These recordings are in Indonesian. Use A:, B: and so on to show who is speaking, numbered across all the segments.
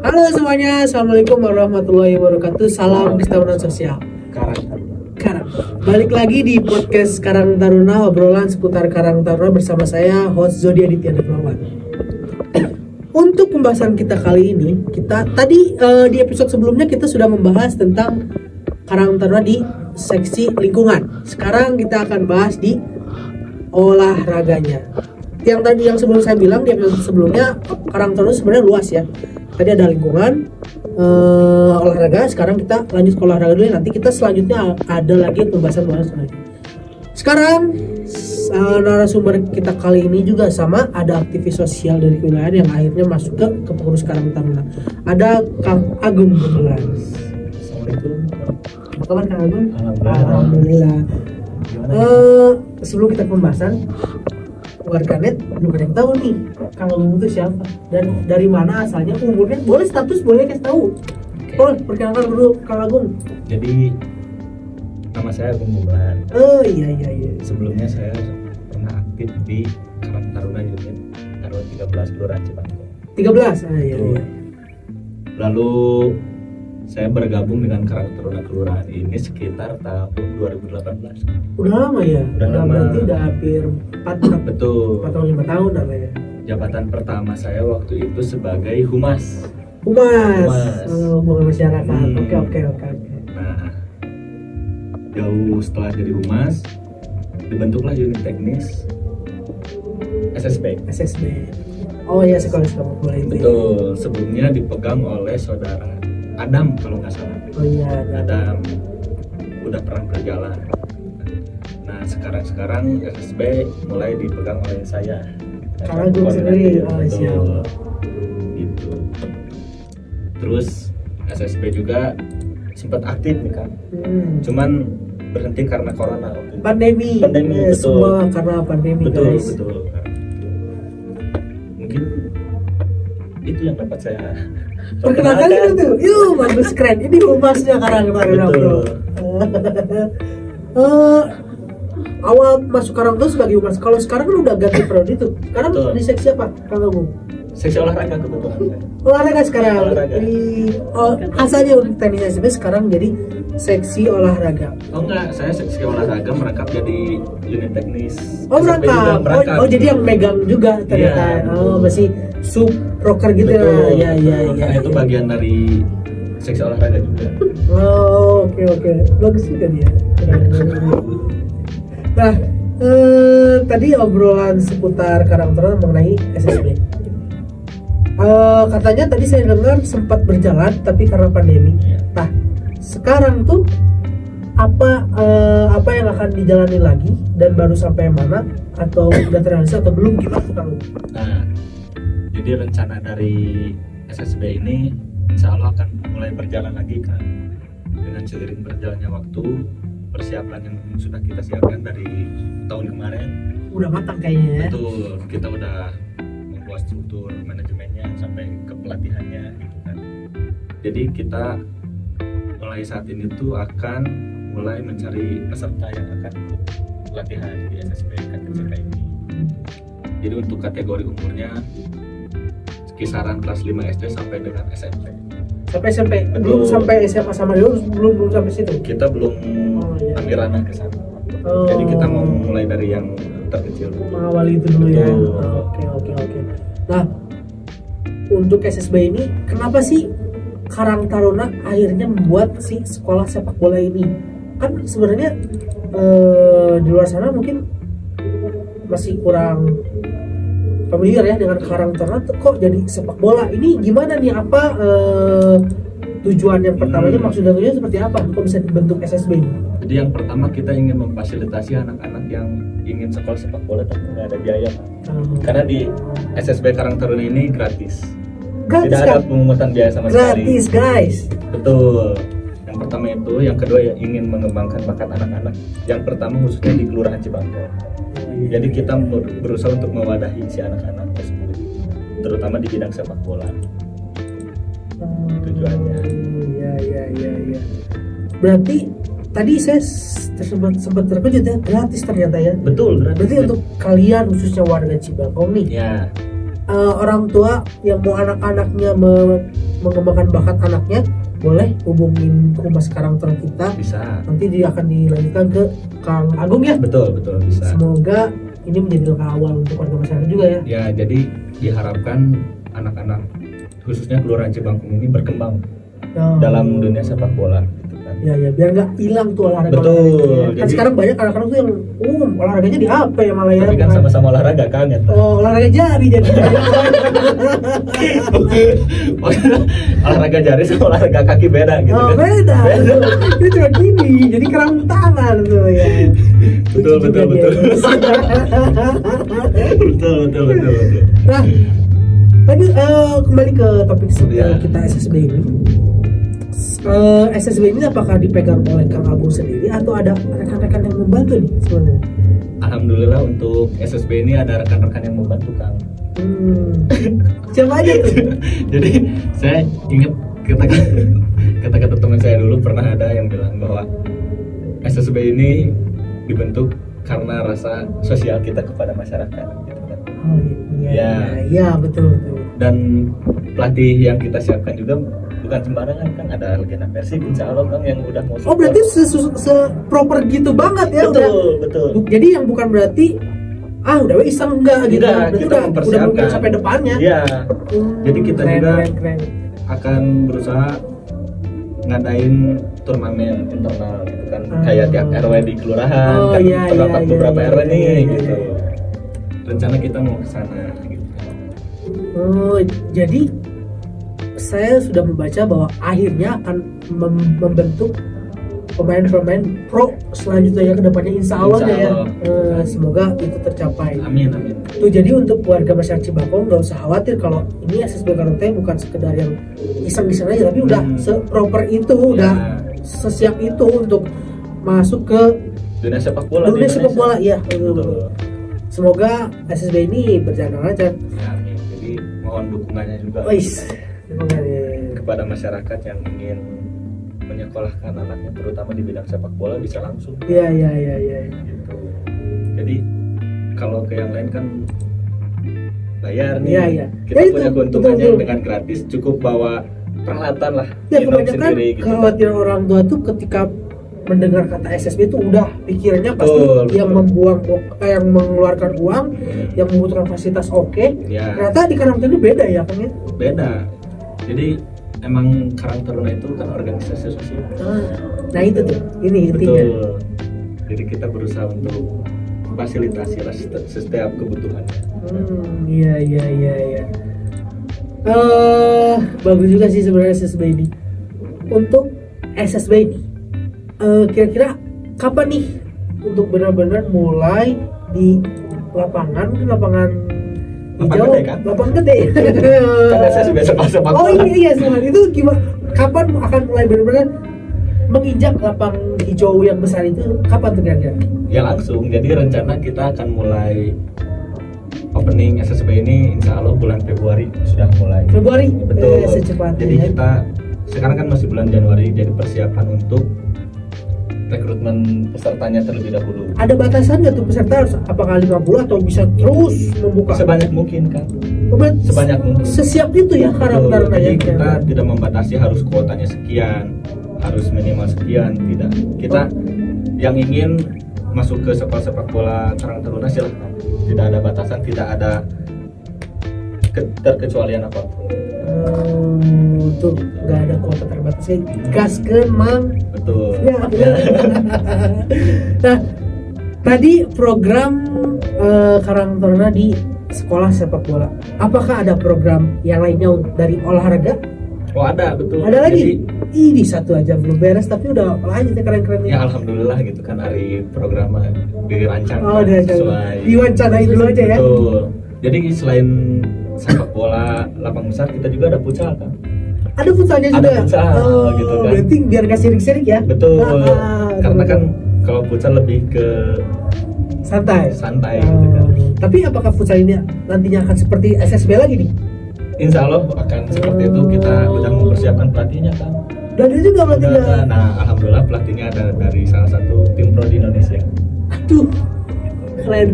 A: Halo semuanya, Assalamualaikum warahmatullahi wabarakatuh. Salam Kestabilan Sosial. Karang. Balik lagi di podcast Karang Taruna, obrolan seputar Karang Taruna bersama saya, host Zodi Aditya Devawan. Untuk pembahasan kita kali ini, kita tadi di episode sebelumnya kita sudah membahas tentang Karang Taruna di seksi lingkungan. Sekarang kita akan bahas di olahraganya. Yang sebelum saya bilang di episode sebelumnya, Karang Taruna sebenarnya luas ya. Tadi ada lingkungan, olahraga. Sekarang kita lanjut ke olahraga dulu. Nanti kita selanjutnya ada lagi pembahasan lagi. Sekarang narasumber kita kali ini juga sama, ada aktivis sosial dari kewilayahan yang akhirnya masuk ke pengurus Karang Taruna. Ada Kang Agung kebetulan.
B: Assalamualaikum.
A: Apa kabar Kang Agung?
B: Alhamdulillah.
A: Sebelum kita pembahasan, warganet belum ada yang tahu nih Kang Agung itu siapa dan dari mana asalnya, umurnya, boleh status, boleh kasih tahu. Oh, perkenalkan dulu Kang Agung.
B: Jadi nama saya Agung Bulan.
A: Oh iya.
B: Sebelumnya saya pernah aktif di Karang Taruna Unit RW 13 Kelurahan Cibangkong.
A: 13. Iya.
B: Lalu saya bergabung dengan Karang Taruna Kelurahan ini sekitar tahun 2018.
A: Udah lama ya?
B: Udah lama.
A: Berarti udah hampir 4
B: Betul.
A: atau 5 tahun apa ya?
B: Jabatan pertama saya waktu itu sebagai humas.
A: Humas. Hubungan masyarakat.
B: Hmm.
A: Oke.
B: Nah, jauh setelah jadi humas, dibentuklah unit teknis SSB.
A: SSB. Oh iya, sekolah bola itu.
B: Betul, sebelumnya dipegang oleh saudara Adam kalau nggak salah.
A: Oh iya,
B: Adam udah pernah berjalan. Nah, sekarang SSB mulai dipegang oleh saya.
A: Kang Agung sendiri. Oh
B: Betul.
A: siap.
B: Gitu. Terus SSB juga sempat aktif nih kan. Cuman berhenti karena corona waktu itu.
A: Pandemi.
B: Betul.
A: Semua karena pandemi, guys.
B: Betul. Mungkin itu yang dapat saya
A: Perkenalkan itu. Yuk, bagus, keren. Ini humasnya Karang Taruna, bro. Awal masuk Karang tuh sebagai humas. Kalau sekarang kan udah ganti prodi tuh. Sekarang
B: Betul.
A: di seksi apa, Kang Agung?
B: seksi olahraga kebetulan.
A: Olahraga sekarang.
B: Olahraga.
A: Asalnya untuk teknis SSB sekarang jadi seksi olahraga.
B: Oh enggak, saya seksi olahraga merangkap jadi unit teknis.
A: Oh,
B: SSB juga
A: merangkap. Oh, jadi yang megang juga ternyata.
B: Iya.
A: Oh, masih sub broker gitu ya. Iya.
B: Karena itu bagian dari seksi olahraga juga.
A: Oh, oke. Bagus juga dia. Nah, tadi obrolan seputar Karang Taruna mengenai SSB. Katanya tadi saya dengar sempat berjalan tapi karena pandemi. Nah, sekarang tuh apa yang akan dijalani lagi dan baru sampai mana, atau udah terrealisasi atau belum, gimana tuh Kang?
B: Nah, jadi rencana dari SSB ini insya Allah akan mulai berjalan lagi kan. Dengan seiring berjalannya waktu, persiapan yang sudah kita siapkan dari tahun kemarin.
A: Udah matang kayaknya ya.
B: Betul, kita udah membuat struktur manajemennya sampai ke pelatihannya gitu kan. Jadi kita mulai saat ini tuh akan mulai mencari peserta yang akan ikut pelatihan di SSB KTCK ini. Jadi untuk kategori umurnya kisaran kelas 5 SD sampai dengan SMP.
A: Sampai SMP.
B: Betul.
A: Belum sampai SMA sama dulu, belum sampai situ.
B: Kita belum
A: iya.
B: ambil ranah ke sana.
A: Oh.
B: Jadi kita mau mulai dari yang terkecil dulu.
A: Mengawali itu dulu ya.
B: Betul.
A: Oke. Nah, untuk SSB ini kenapa sih Karang Taruna akhirnya membuat si sekolah sepak bola ini? Kan sebenarnya di luar sana mungkin masih kurang familiar ya dengan Karang Taruna, kok jadi sepak bola. Ini gimana nih, apa tujuan yang pertamanya, maksud dan tujuannya seperti apa? Kok bisa dibentuk SSB ini?
B: Jadi yang pertama kita ingin memfasilitasi anak-anak yang ingin sekolah sepak bola tapi nggak ada biaya kan? Karena di SSB Karang Taruna ini gratis.
A: Gratis
B: Tidak
A: kan?
B: ada pemungutan biaya sama sekali.
A: Gratis guys.
B: Betul. Yang pertama itu, yang kedua ya ingin mengembangkan bakat anak-anak. Yang pertama khususnya di Kelurahan Cibangkong. Jadi kita berusaha untuk mewadahi si anak-anak tersebut, terutama di bidang sepak bola. Tujuannya.
A: Iya. Berarti tadi saya sempat terkejut ya, gratis ternyata ya.
B: Betul, gratis.
A: Berarti untuk kalian khususnya warga Cibangkong nih,
B: Ya,
A: orang tua yang mau anak-anaknya mengembangkan bakat anaknya, boleh hubungin humas Karang Taruna kita.
B: Bisa.
A: Nanti dia akan dilanjutkan ke Kang Agung ya.
B: Betul bisa.
A: Semoga ini menjadi langkah awal untuk warga masyarakat juga ya.
B: Ya, jadi diharapkan anak-anak khususnya Kelurahan Cibangkung ini berkembang dalam dunia sepak bola gitu kan.
A: Ya biar nggak hilang tuh olahraga.
B: Betul.
A: Kan sekarang banyak anak-anak tuh yang olahraganya di HP ya malah ya.
B: Tapi kan sama-sama olahraga kan ya.
A: Olahraga jari jadi.
B: Olahraga jari sama olahraga kaki beda gitu kan.
A: Beda. Itu cuma gini, jadi kerang tangan tuh ya.
B: Betul. Betul.
A: Nah, tadi kembali ke topik
B: Ya.
A: kita SSB ini. SSB ini apakah dipegang oleh Kang Agung sendiri atau ada rekan-rekan yang membantu nih sebenarnya?
B: Alhamdulillah untuk SSB ini ada rekan-rekan yang membantu Kang.
A: Siapa aja tuh?
B: Jadi saya ingat kata-kata teman saya dulu pernah ada yang bilang bahwa SSB ini dibentuk karena rasa sosial kita kepada masyarakat gitu kan.
A: Oh iya betul.
B: Dan pelatih yang kita siapkan juga bukan sembarangan kan, ada legenda Persib insya Allah Kang yang udah mau support.
A: Oh berarti proper gitu banget ya?
B: Betul.
A: Jadi yang bukan berarti udah iseng enggak gitu.
B: Tidak, kita mempersiapkan
A: udah sampai depannya.
B: Iya. Jadi kita juga
A: keren.
B: akan berusaha ngadain turnamen internal gitu kan, kayak tiap RW di kelurahan kan terdapat beberapa RW nih gitu. Rencana kita mau ke sana gitu.
A: Jadi saya sudah membaca bahwa akhirnya akan membentuk pemain-pemain pro selanjutnya ke depannya insya Allah ya. Semoga itu tercapai.
B: Amin.
A: Tuh, jadi untuk warga masyarakat Cibangkong nggak usah khawatir kalau ini SSB Karang Taruna bukan sekedar yang iseng-iseng aja, tapi udah seproper itu, udah sesiap itu untuk masuk ke
B: dunia sepak bola.
A: Ya. Betul. Semoga SSB ini berjalan lancar.
B: Ya, amin. Jadi mohon dukungannya juga kepada masyarakat yang ingin menyekolahkan anaknya terutama di bidang sepak bola bisa langsung.
A: Iya.
B: Gitu. Jadi kalau ke yang lain kan bayar nih.
A: Iya.
B: Kita punya keuntungannya dengan gratis, cukup bawa peralatan lah.
A: Ya kebanyakan
B: sendiri, gitu.
A: kekhawatiran orang tua tuh ketika mendengar kata SSB itu udah pikirannya pasti yang mengeluarkan uang, yang membutuhkan fasilitas
B: ya.
A: Ternyata di Karang Taruna beda ya kan ya?
B: Beda. Jadi emang Karang Taruna itu kan organisasi sosial.
A: Nah itu tuh, ini intinya.
B: Betul. Jadi kita berusaha untuk memfasilitasi lah setiap kebutuhannya.
A: Iya. Bagus juga sih sebenarnya SSB ini. Untuk SSB ini, kira-kira kapan nih untuk benar-benar mulai di lapangan hijau, lapangan gede.
B: Karena saya sudah sepak bola.
A: Oh iya sebenarnya itu gimana? Kapan akan mulai benar-benar menginjak lapang hijau yang besar itu? Kapan tuh kira-kira?
B: Ya langsung. Jadi rencana kita akan mulai opening SSB ini insya Allah bulan Februari sudah mulai.
A: Februari?
B: Betul.
A: Secepatnya.
B: Jadi kita sekarang kan masih bulan Januari, jadi persiapan untuk rekrutmen pesertanya terlebih dahulu.
A: Ada batasan nggak tuh peserta harus apakah 50 atau bisa terus membuka?
B: Sebanyak mungkin kan. Sebanyak mungkin.
A: Sesiap itu ya Karang Taruna.
B: Jadi kita tidak membatasi harus kuotanya sekian, harus minimal sekian, tidak. Kita yang ingin masuk ke sepak bola Karang Taruna silahkan. Tidak ada batasan, tidak ada terkecualian apapun.
A: Tuh nggak ada kuota terbatas. Gaskeun mang.
B: Betul.
A: Ya. Nah, tadi program Karang Taruna di sekolah sepak bola. Apakah ada program yang lainnya dari olahraga?
B: Oh ada, betul.
A: Ada lagi? Ini satu aja belum beres tapi udah lanjut ya keren-keren.
B: Ya alhamdulillah gitu kan, hari program dirancang
A: sesuai. Diwancanain dulu aja ya.
B: Betul. Jadi selain sepak bola lapang besar, kita juga ada futsal kan.
A: Ada futsalnya juga.
B: Ada futsal gitu kan.
A: Berarti biar nggak sirik-sirik ya.
B: Betul. Karena kan kalau futsal lebih ke santai gitu kan.
A: Tapi apakah futsal ini nantinya akan seperti SSB lagi nih?
B: Insya Allah akan seperti itu. Kita udah mempersiapkan pelatihnya kan.
A: Dan itu juga pelatihnya.
B: Nah alhamdulillah pelatihnya ada dari salah satu tim pro di Indonesia.
A: Aduh, keren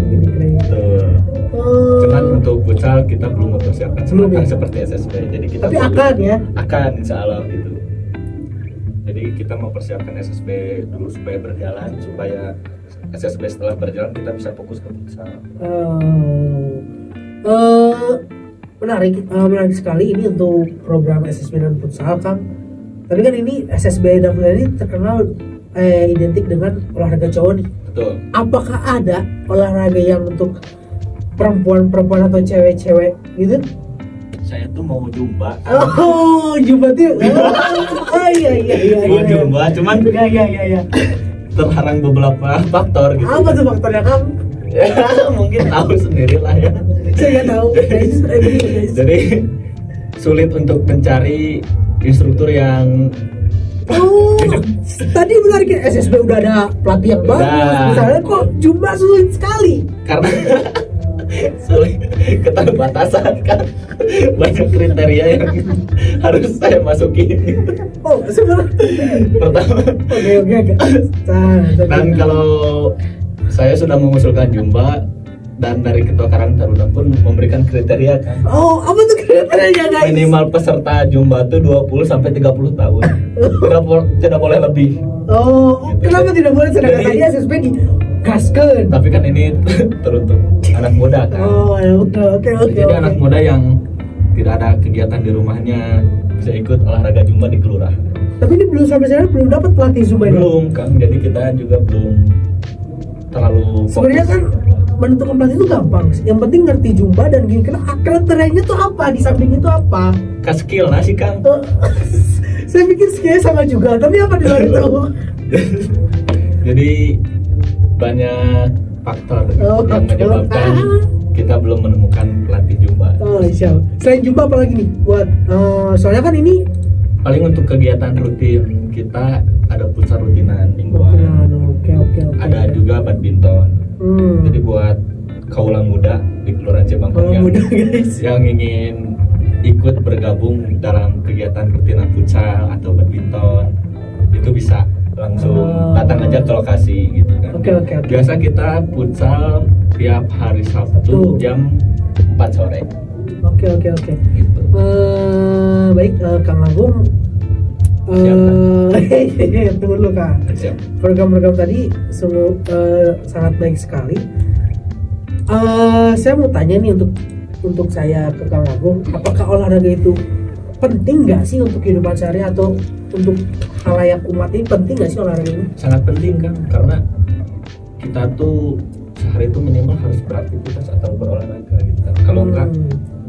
A: ini keren.
B: Betul.
A: Oh.
B: Cuman untuk futsal kita belum mempersiapkan
A: Belum ya?
B: seperti SSB. Jadi kita
A: Tapi akan ya.
B: akan insya Allah gitu. Jadi kita mempersiapkan SSB dulu supaya berjalan, supaya SSB setelah berjalan kita bisa fokus ke futsal.
A: Menarik sekali ini untuk program SSB dan futsal Kang. Tapi kan ini SSB dan futsal ini terkenal identik dengan olahraga cowok nih.
B: Betul.
A: Apakah ada olahraga yang untuk perempuan atau cewek-cewek gitu?
B: Saya tuh mau jumba.
A: Oh, jumba tuh. Oh iya.
B: Mau jumba, cuman
A: Iya.
B: terhalang beberapa faktor gitu.
A: Apa tuh faktornya Kang?
B: Ya, mungkin tahu sendiri lah ya.
A: Saya nggak tahu guys.
B: Jadi sulit untuk mencari instruktur yang
A: Oh, tadi menarik ya, SSB udah ada pelatih yang bagus.
B: Udah.
A: Misalnya kok jumlah sulit sekali.
B: karena sulit keterbatasan kan, banyak kriteria yang harus saya masuki.
A: Oh, sebenarnya.
B: Pertama,
A: Oke.
B: dan kalau saya sudah mengusulkan jumba dan dari Ketua Karang Taruna pun memberikan kriteria kan.
A: Oh, apa tuh kriterianya guys?
B: Minimal peserta jumba itu 20 sampai 30 tahun. Tidak boleh lebih.
A: Oh,
B: Gitu.
A: kenapa tidak boleh sedangkan
B: Jadi-
A: tadi SSB digaskeun?
B: Tapi kan ini teruntuk anak muda kan.
A: Oh, ya oke.
B: Jadi anak muda yang tidak ada kegiatan di rumahnya bisa ikut olahraga jumba di kelurahan.
A: Tapi ini belum sampai sekarang belum dapat pelatih Zumba ini.
B: Belum Kang, jadi kita juga belum terlalu fokus.
A: Sebenarnya kan menentukan pelatih itu gampang. Yang penting ngerti Zumba dan gini kriterianya tuh apa? Di samping itu apa?
B: Ke skill nasi Kang.
A: Oh, saya pikir skillnya sama juga, tapi apa di luar itu?
B: Jadi banyak faktor
A: Oh,
B: yang menyebabkan kita belum menemukan pelatih jumba.
A: Oh, siap. Selain Zumba apa lagi nih? Buat soalnya kan ini
B: Paling untuk kegiatan rutin kita ada futsal rutinan mingguan.
A: Oke.
B: Ada juga badminton.
A: Hmm.
B: Jadi buat kaula muda di Kelurahan Cibangkong
A: Kalau muda guys.
B: yang ingin ikut bergabung dalam kegiatan rutinan futsal atau badminton itu bisa langsung datang aja ke lokasi gitu kan.
A: Oke.
B: Biasa kita futsal tiap hari Sabtu jam 4 sore
A: Oke.
B: gitu.
A: Baik, Kang Agung. Tunggu dulu Kang.
B: Siap.
A: Program-program tadi semua sangat baik sekali. Saya mau tanya nih untuk saya ke Kang Agung, apakah olahraga itu penting nggak sih untuk kehidupan sehari atau untuk khalayak umat ini penting nggak sih olahraga ini?
B: Sangat penting kan, karena kita tuh sehari itu minimal harus beraktivitas atau berolahraga gitu kan. Kalau enggak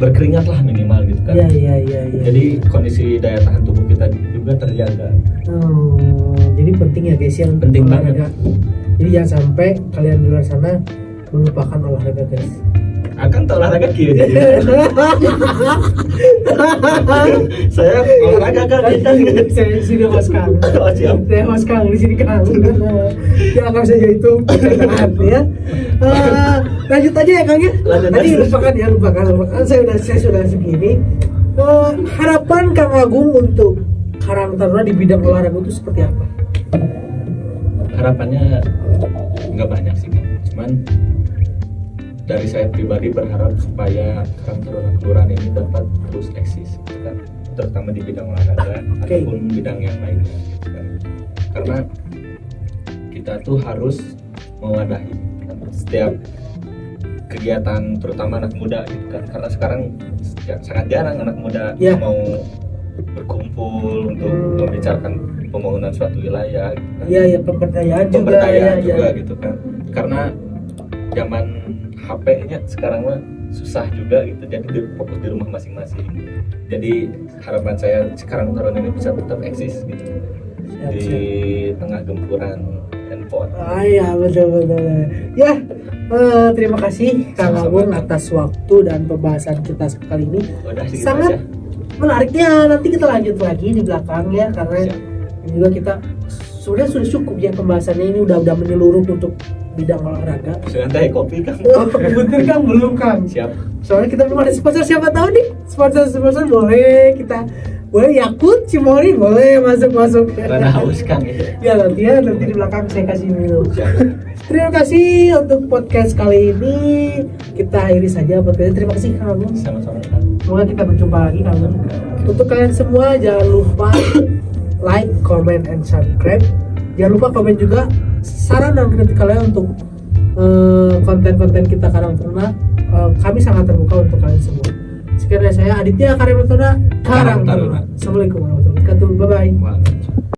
B: berkeringat lah minimal gitu kan.
A: Iya.
B: Jadi kondisi daya tahan tubuh kita juga terjaga.
A: Jadi penting ya guys yang
B: Penting
A: olahraga. Jadi jangan sampai kalian di luar sana melupakan olahraga guys.
B: Akan tuh olahraga kieu jadi. Saya olahraga kan.
A: Saya di sini host Kang.
B: Oh, siap.
A: Saya host Kang di sini Kang. Ya akan saja itu perkataan ya. Lanjut aja ya Kang ya.
B: Lanjut
A: Tadi
B: aja.
A: lupakan. Saya sudah segini. Harapan Kang Agung untuk Karang Taruna di bidang olahraga itu seperti apa?
B: Harapannya nggak banyak sih, cuman dari saya pribadi berharap supaya Karang Taruna Kelurahan ini dapat terus eksis gitu kan, terutama di bidang olahraga ataupun bidang yang lainnya gitu kan. Karena kita tuh harus mewadahi kan, setiap kegiatan terutama anak muda gitu kan, karena sekarang sangat jarang anak muda mau berkumpul untuk membicarakan pembangunan suatu wilayah gitu kan.
A: Iya, pemberdayaan
B: juga gitu kan, karena zaman HP-nya sekarang mah susah juga gitu, jadi fokus di rumah masing-masing. Jadi harapan saya sekarang Taruna ini bisa tetap eksis gitu di tengah gempuran handphone.
A: Iya betul. Ya, terima kasih Kang Agung atas waktu dan pembahasan kita kali ini. Sangat menariknya. Nanti kita lanjut lagi di belakang ya, karena juga kita sudah cukup ya pembahasannya ini udah menyeluruh untuk bidang olahraga.
B: Sudah teh kopi Kang.
A: Bener Kang, belum Kang.
B: Siap.
A: Soalnya kita belum ada sponsor, siapa tahu nih sponsor boleh kita. Boleh Yakult, Cimori boleh masuk.
B: Karena haus Kang
A: ya. Nanti di belakang saya kasih minum. Terima kasih untuk podcast kali ini. Kita akhiri saja podcast. Terima kasih Kang Agung.
B: Sama-sama.
A: Semoga kita berjumpa lagi Kang Agung. Untuk kalian semua jangan lupa like, comment, and subscribe. Jangan lupa komen juga saran dan kritik kalian untuk konten-konten kita Karang Taruna. Kami sangat terbuka untuk kalian semua. Sekian dari saya Aditya Karang Taruna.
B: Karang Taruna.
A: Assalamualaikum warahmatullahi wabarakatuh. Bye bye.